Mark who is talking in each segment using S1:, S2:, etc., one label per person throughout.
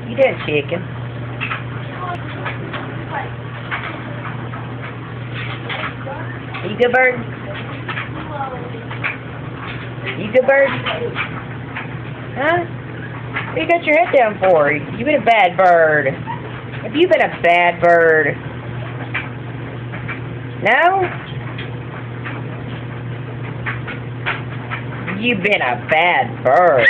S1: You doing, chicken? Are you good, bird? You good, bird? Huh? What you got your head down for? You been a bad bird. Have you been a bad bird? No? You've been a bad bird.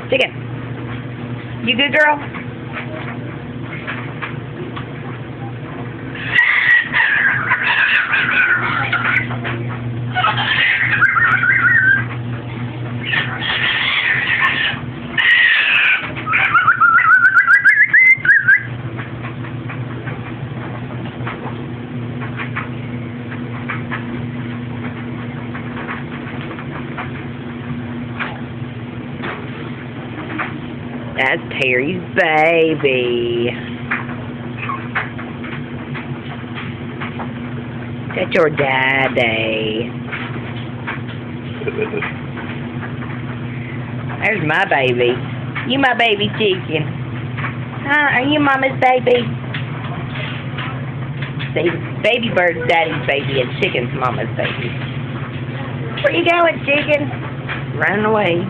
S1: Chicken, you good, girl? That's Terry's baby. That's your daddy. There's my baby. You my baby chicken. Huh? Are you mama's baby? See, baby bird's daddy's baby and chicken's mama's baby. Where you going, chicken? Running away.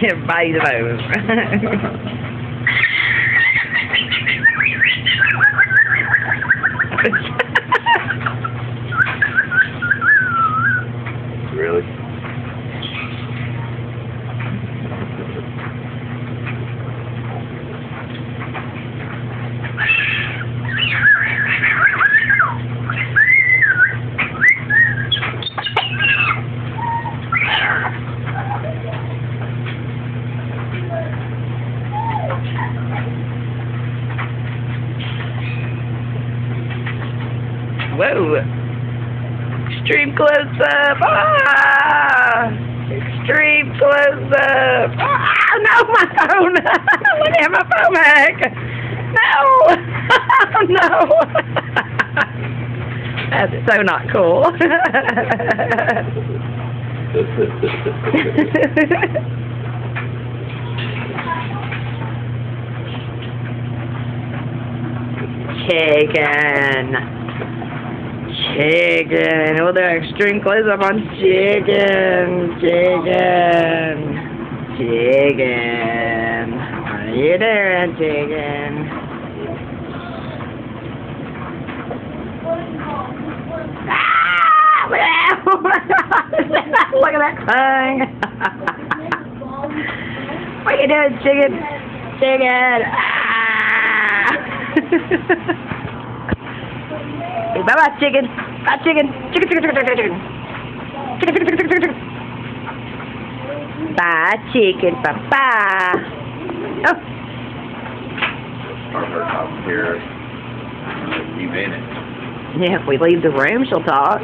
S1: Everybody's over.
S2: Really?
S1: Whoa! Extreme close-up! Ah! Extreme close-up! Ah! No, my phone! I want to have my phone back! No! No! That's so not cool. Chicken. Chicken. We'll do an extreme close-up on chicken. Chicken. Chicken. How you doing, chicken? Ah! Look at that thing. What you doing, chicken? Chicken. Ah! Bye-bye, chicken. Bye, chicken. Chicken, chicken, chicken, chicken, chicken. Chicken, chicken, chicken, chicken, chicken. Bye, chicken. Bye-bye. Oh.
S2: Harper talks here. Keep in it.
S1: Yeah, if we leave the room, she'll talk.